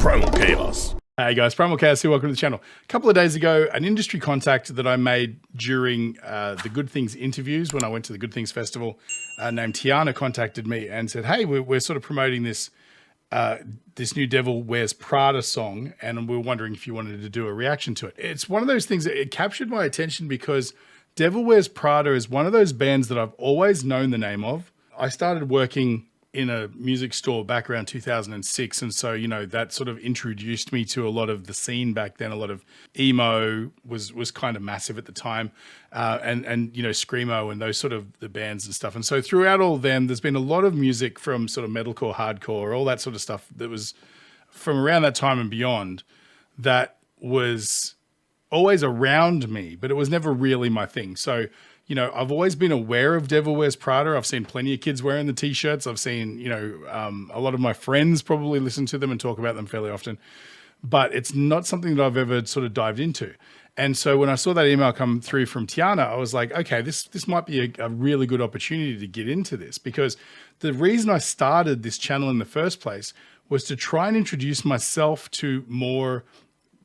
PrymalChaos. Hey guys, PrymalChaos here, welcome to the channel. A couple of days ago, an industry contact that I made during the Good Things interviews when I went to the Good Things Festival named Tiana contacted me and said, hey, we're sort of promoting this this new Devil Wears Prada song, and we were wondering if you wanted to do a reaction to it. It's one of those things that it captured my attention because Devil Wears Prada is one of those bands that I've always known the name of. I started working in a music store back around 2006. And so, you know, that sort of introduced me to a lot of the scene back then. A lot of emo was kind of massive at the time. And, you know, Screamo and those sort of the bands and stuff. And so throughout all them, there's been a lot of music from sort of metalcore, hardcore, all that sort of stuff that was from around that time and beyond that was always around me, but it was never really my thing. So, you know, I've always been aware of Devil Wears Prada. I've seen plenty of kids wearing the t-shirts. I've seen, you know, a lot of my friends probably listen to them and talk about them fairly often, but it's not something that I've ever sort of dived into. And so when I saw that email come through from Tiana, I was like, okay, this might be a really good opportunity to get into this, because the reason I started this channel in the first place was to try and introduce myself to more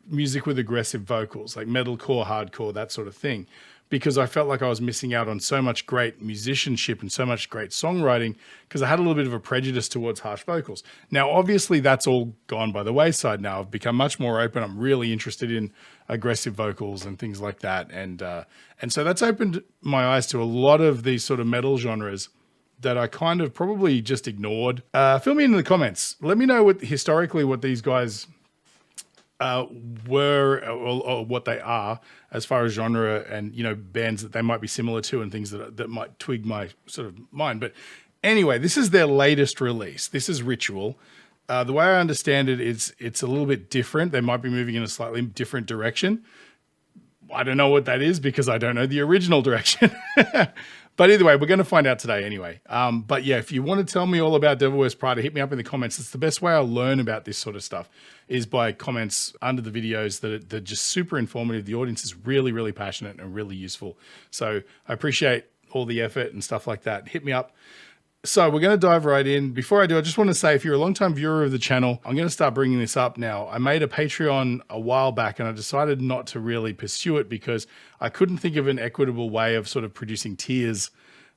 music with aggressive vocals, like metalcore, hardcore, that sort of thing, because I felt like I was missing out on so much great musicianship and so much great songwriting because I had a little bit of a prejudice towards harsh vocals. Now, obviously, that's all gone by the wayside now. I've become much more open. I'm really interested in aggressive vocals and things like that. And so that's opened my eyes to a lot of these sort of metal genres that I kind of probably just ignored. Fill me in the comments. Let me know historically what these guys were or what they are as far as genre and, you know, bands that they might be similar to and things that might twig my sort of mind. But anyway, this is their latest release. This is Ritual. The way I understand it is it's a little bit different. They might be moving in a slightly different direction. I don't know what that is because I don't know the original direction. But either way, we're going to find out today anyway. But yeah, if you want to tell me all about Devil Wears Prada, hit me up in the comments. It's the best way I'll learn about this sort of stuff is by comments under the videos that are just super informative. The audience is really, really passionate and really useful. So I appreciate all the effort and stuff like that. Hit me up. So we're going to dive right in. Before I do, I just want to say, if you're a long-time viewer of the channel, I'm going to start bringing this up now. I made a Patreon a while back and I decided not to really pursue it because I couldn't think of an equitable way of sort of producing tiers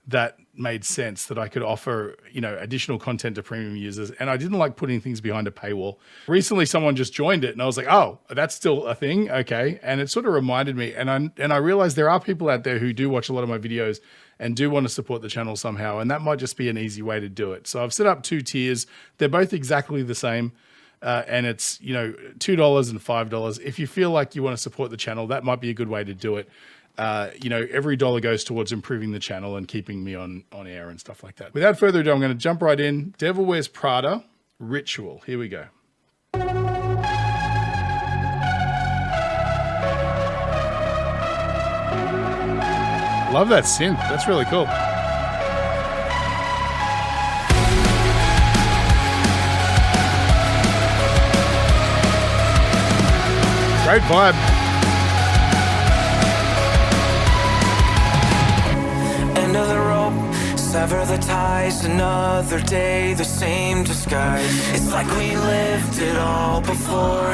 that made sense, that I could offer, you know, additional content to premium users. And I didn't like putting things behind a paywall. Recently, someone just joined it and I was like, oh, that's still a thing. Okay. And it sort of reminded me. And I realized there are people out there who do watch a lot of my videos and do want to support the channel somehow. And that might just be an easy way to do it. So I've set up 2 tiers. They're both exactly the same. And it's, you know, $2 and $5. If you feel like you want to support the channel, that might be a good way to do it. You know, every dollar goes towards improving the channel and keeping me on air and stuff like that. Without further ado, I'm going to jump right in. Devil Wears Prada, Ritual. Here we go. Love that synth. That's really cool. Great vibe. End of the rope, sever the ties, another day, the same disguise. It's like we lived it all before.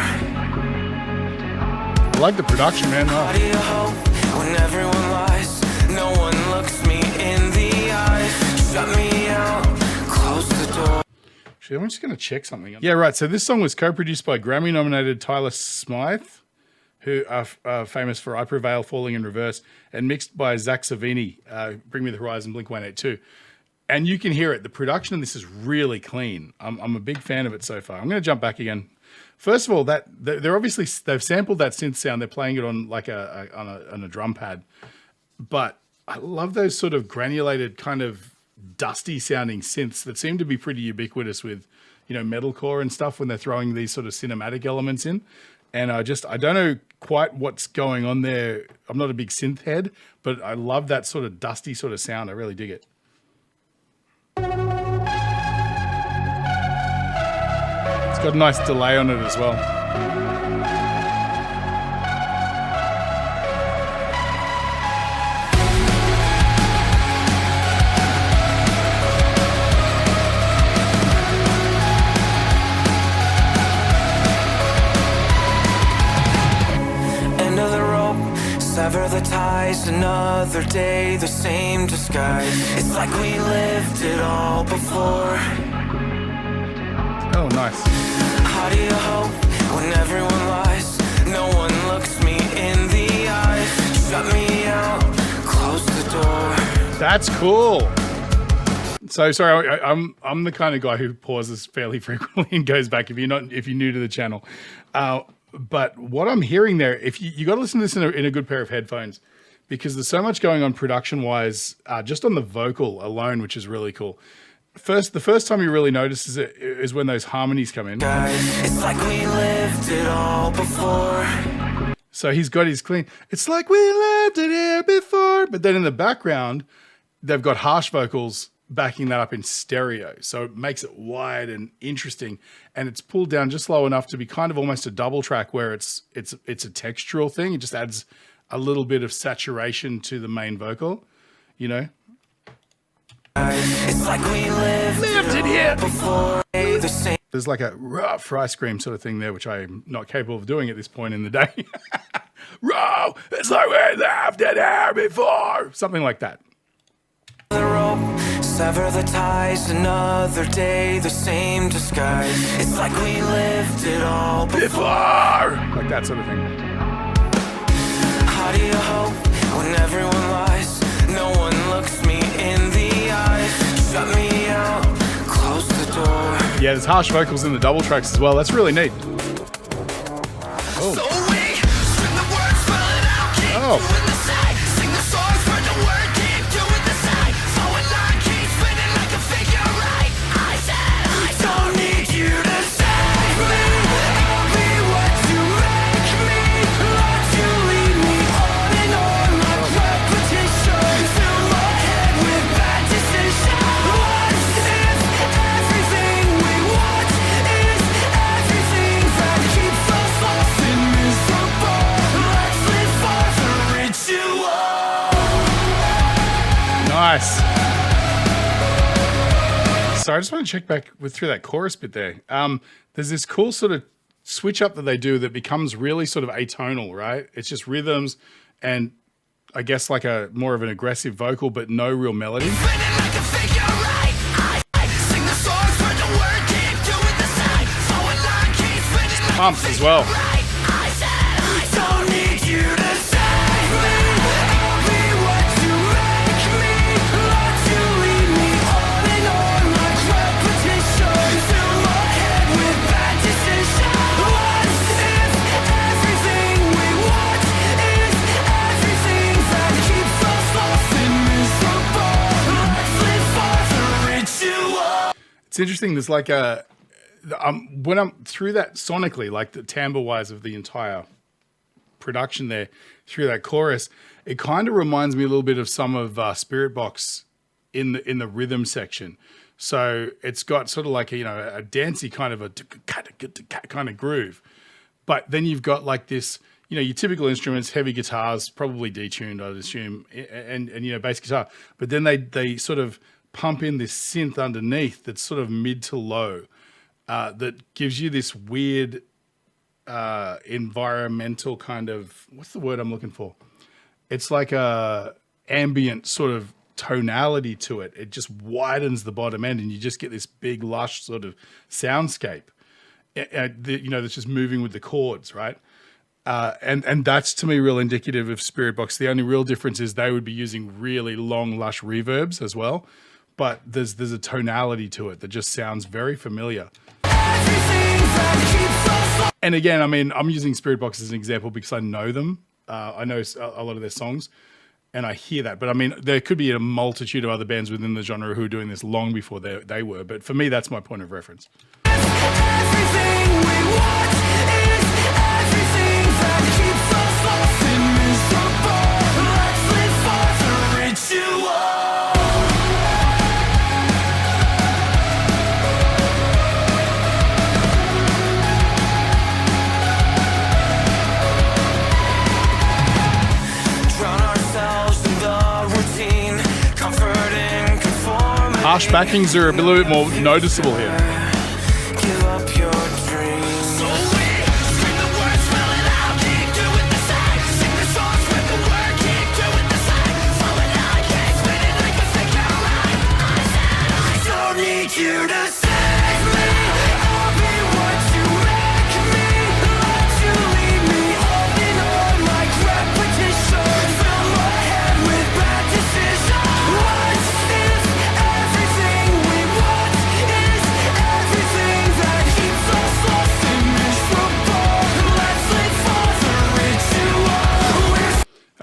I like the production, man. How do you hope when everyone lies? No one looks me in the eyes. Shut me out, close the door. Actually, I'm just going to check something. Yeah, right. So this song was co-produced by Grammy-nominated Tyler Smythe, who are famous for I Prevail, Falling in Reverse, and mixed by Zach Savini, Bring Me the Horizon, Blink-182. And you can hear it. The production of this is really clean. I'm a big fan of it so far. I'm going to jump back again. First of all, they've sampled that synth sound. They're playing it on like on a drum pad. But I love those sort of granulated kind of dusty sounding synths that seem to be pretty ubiquitous with, you know, metalcore and stuff when they're throwing these sort of cinematic elements in. And I don't know quite what's going on there. I'm not a big synth head, but I love that sort of dusty sort of sound. I really dig it. It's got a nice delay on it as well. Sever the ties, another day, the same disguise. It's like we lived it all before. Oh, nice. How do you hope when everyone lies? No one looks me in the eyes. Shut me out, close the door. That's cool. So sorry, I'm the kind of guy who pauses fairly frequently and goes back if you're new to the channel. But what I'm hearing there, if you got to listen to this in a good pair of headphones, because there's so much going on production wise, just on the vocal alone, which is really cool. The first time you really notice it is when those harmonies come in. It's like we lived it all before. So he's got his clean. It's like we lived it here before. But then in the background, they've got harsh vocals backing that up in stereo. So it makes it wide and interesting. And it's pulled down just low enough to be kind of almost a double track where it's a textural thing. It just adds a little bit of saturation to the main vocal, you know? It's like we lived it here before. There's like a rough ice cream sort of thing there, which I'm not capable of doing at this point in the day. Row, it's like we lived it here before. Something like that. The rope, sever the ties, another day, the same disguise. It's like we lived it all before. Like that sort of thing. How do you hope when everyone lies? No one looks me in the eyes. Shut me out, close the door. Yeah, there's harsh vocals in the double tracks as well. That's really neat. Oh. So we sing the words, spell it out, keep doing the same. Sing the songs, spread the word, keep doing the same. So a line keeps spinning like a figure eight. I said I don't need you to save me. I'll be what you make me. Let you lead me on and on like repetition. Fill my head with bad decisions. What if everything we want is everything that keeps us lost and miserable? Let's live for the ritual. Nice. So I just want to check back through that chorus bit there. There's this cool sort of switch up that they do that becomes really sort of atonal, right? It's just rhythms and I guess like a more of an aggressive vocal, but no real melody. Spinning like a figure eight. I sing the songs, spread the word, keep doing the same. So a line keeps spinning like Pumps a as well. figure eight. I said I don't need you to save me. I'll be what you make me. Let you lead me on and on like repetition. Fill my head with bad decisions. What if everything we want is everything that keeps us lost and miserable? Let's live for the ritual. It's interesting. There's like a, when I'm through that sonically, like the timbre wise of the entire production there through that chorus, it kind of reminds me a little bit of some of Spirit Box in the rhythm section. So it's got sort of like a dancey kind of a kind of groove, but then you've got like this, your typical instruments, heavy guitars, probably detuned, I'd assume, and bass guitar, but then they sort of pump in this synth underneath that's sort of mid to low, that gives you this weird environmental kind of, what's the word I'm looking for? It's like a ambient sort of tonality to it. It just widens the bottom end and you just get this big lush sort of soundscape, that's just moving with the chords, right? And that's to me real indicative of Spirit Box. The only real difference is they would be using really long, lush reverbs as well. But there's a tonality to it that just sounds very familiar. And again, I mean, I'm using Spirit Box as an example because I know them. I know a lot of their songs and I hear that. But I mean, there could be a multitude of other bands within the genre who are doing this long before they were. But for me, that's my point of reference. Everything we want is everything that keeps us lost and miserable. Let's live for the ritual. Drown ourselves in the routine, comforting, conforming. Harsh backings are a little bit more noticeable here. Give up your dreams. So we scream the words, spell it out, keep doing the same. Sing the songs with the words.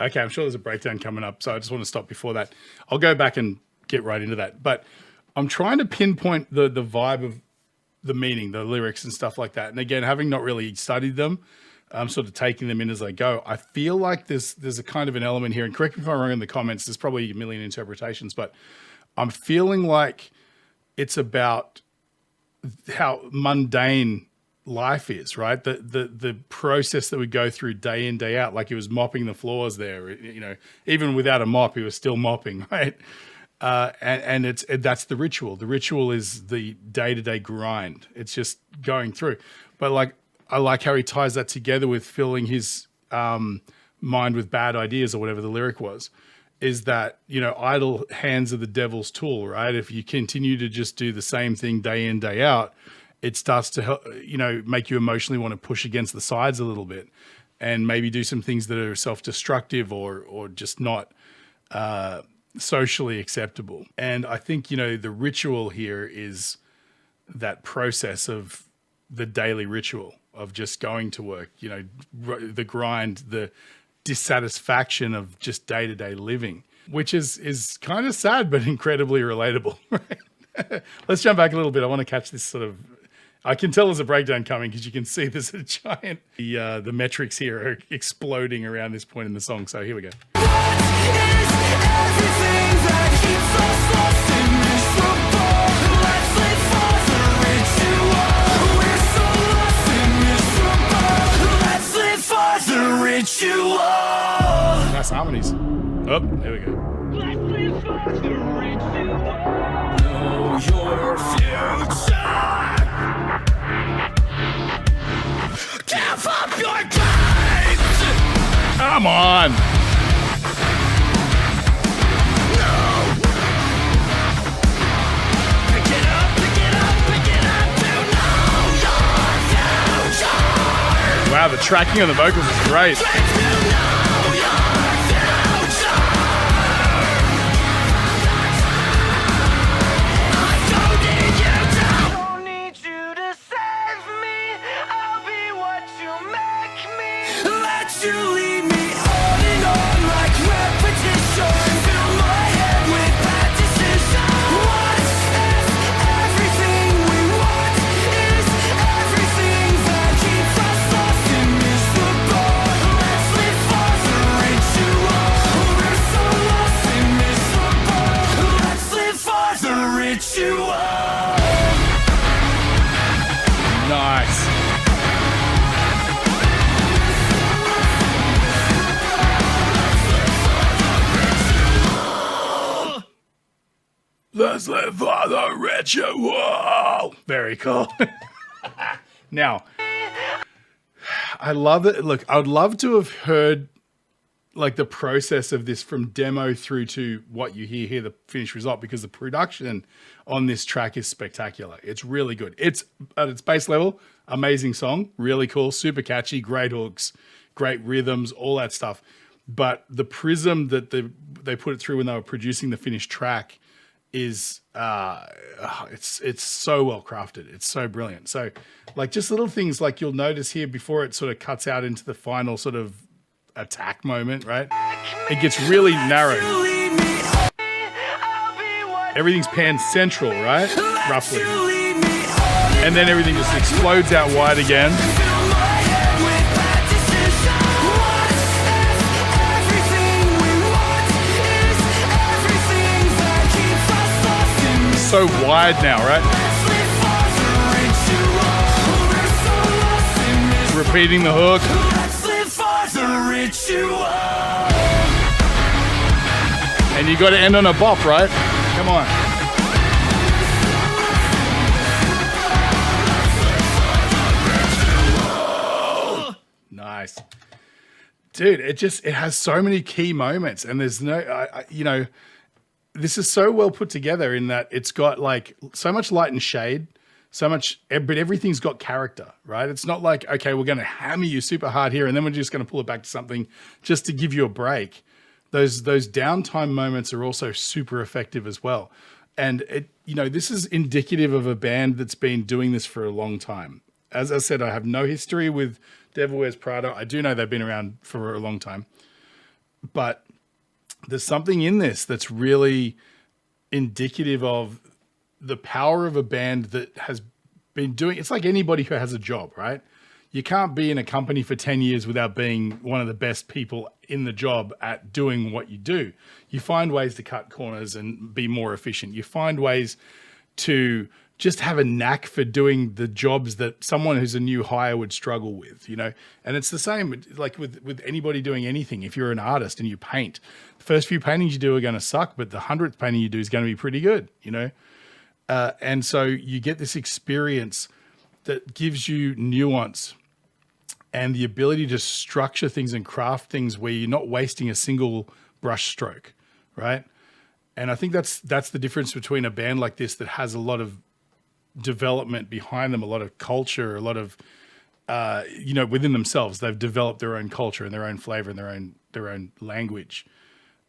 Okay, I'm sure there's a breakdown coming up, so I just want to stop before that. I'll go back and get right into that. But I'm trying to pinpoint the vibe of the meaning, the lyrics and stuff like that. And again, having not really studied them, I'm sort of taking them in as I go. I feel like there's a kind of an element here, and correct me if I'm wrong in the comments, there's probably a million interpretations, but I'm feeling like it's about how mundane life is, right? The process that we go through day in, day out, like he was mopping the floors there, you know, even without a mop, he was still mopping, right? And that's the ritual. The ritual is the day-to-day grind. It's just going through. But like, I like how he ties that together with filling his mind with bad ideas, or whatever the lyric was, is that, you know, idle hands are the devil's tool, right? If you continue to just do the same thing day in, day out, it starts to help, you know, make you emotionally want to push against the sides a little bit, and maybe do some things that are self-destructive or just not socially acceptable. And I think, you know, the ritual here is that process of the daily ritual of just going to work, you know, the grind, the dissatisfaction of just day-to-day living, which is kind of sad, but incredibly relatable. Right? Let's jump back a little bit. I want to catch this sort of, I can tell there's a breakdown coming because you can see there's a giant, the metrics here are exploding around this point in the song. So here we go. Nice harmonies. Oh, there we go. Know your future. Give up your games. Come on. Pick it up, pick it up, pick it up to know your future. Wow, the tracking on the vocals is great. Nice. Let's live for the ritual. Very cool. Now, I love it. Look, I would love to have heard like the process of this from demo through to what you hear here, the finished result, because the production on this track is spectacular. It's really good. It's at its base level, amazing song, really cool, super catchy, great hooks, great rhythms, all that stuff. But the prism that they put it through when they were producing the finished track is it's so well crafted. It's so brilliant. So like just little things like you'll notice here before it sort of cuts out into the final sort of attack moment, right? It gets really narrowed. Everything's panned central, right? Roughly. And then everything just explodes out wide again. So wide now, right? Repeating the hook. And you got to end on a bop, right? Come on. Nice. Dude, it has so many key moments, and there's no, you know, this is so well put together in that it's got like so much light and shade, so much, but everything's got character, right? It's not like, okay, we're going to hammer you super hard here and then we're just going to pull it back to something just to give you a break. Those downtime moments are also super effective as well. And it, you know, this is indicative of a band that's been doing this for a long time. As I said, I have no history with Devil Wears Prada. I do know they've been around for a long time. but there's something in this that's really indicative of the power of a band that has been doing, it's like anybody who has a job, right? You can't be in a company for 10 years without being one of the best people in the job at doing what you do. You find ways to cut corners and be more efficient. You find ways to just have a knack for doing the jobs that someone who's a new hire would struggle with, you know? And it's the same like with anybody doing anything. If you're an artist and you paint, the first few paintings you do are going to suck, but the 100th painting you do is going to be pretty good, you know? And so you get this experience that gives you nuance and the ability to structure things and craft things where you're not wasting a single brush stroke, right? And I think that's the difference between a band like this that has a lot of development behind them, a lot of culture, a lot of, you know, within themselves, they've developed their own culture and their own flavor and their own language.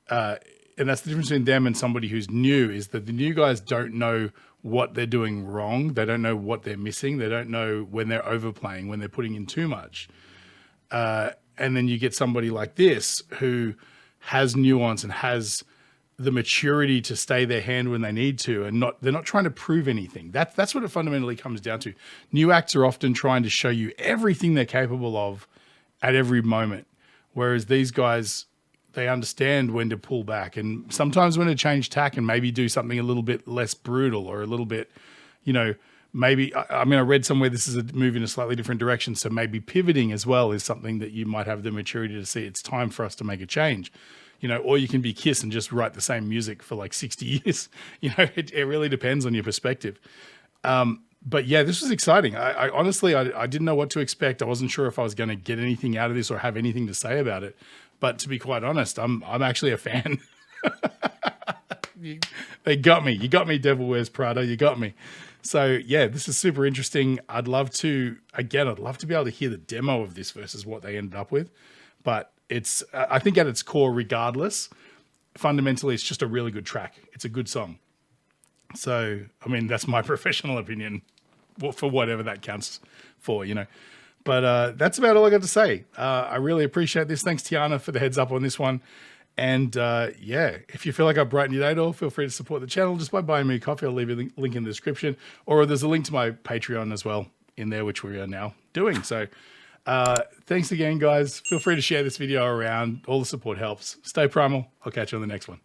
And that's the difference between them and somebody who's new, is that the new guys don't know what they're doing wrong. They don't know what they're missing. They don't know when they're overplaying, when they're putting in too much. And then you get somebody like this who has nuance and has the maturity to stay their hand when they need to, and they're not trying to prove anything. That's what it fundamentally comes down to. New acts are often trying to show you everything they're capable of at every moment. Whereas these guys, they understand when to pull back and sometimes when to change tack and maybe do something a little bit less brutal or a little bit, you know, maybe, I mean, I read somewhere this is a move in a slightly different direction. So maybe pivoting as well is something that you might have the maturity to see it's time for us to make a change, you know, or you can be Kiss and just write the same music for like 60 years. You know, it really depends on your perspective. But yeah, this was exciting. I honestly, I didn't know what to expect. I wasn't sure if I was going to get anything out of this or have anything to say about it. But to be quite honest, I'm actually a fan. They got me. You got me, Devil Wears Prada. You got me. So yeah, this is super interesting. I'd love to be able to hear the demo of this versus what they ended up with. But it's, I think at its core, regardless, fundamentally, it's just a really good track. It's a good song. So, I mean, that's my professional opinion for whatever that counts for, you know. But that's about all I got to say. I really appreciate this. Thanks, Tiana, for the heads up on this one. And yeah, if you feel like I've brightened your day at all, feel free to support the channel just by buying me a coffee. I'll leave a link in the description. Or there's a link to my Patreon as well in there, which we are now doing. So thanks again, guys. Feel free to share this video around. All the support helps. Stay primal. I'll catch you on the next one.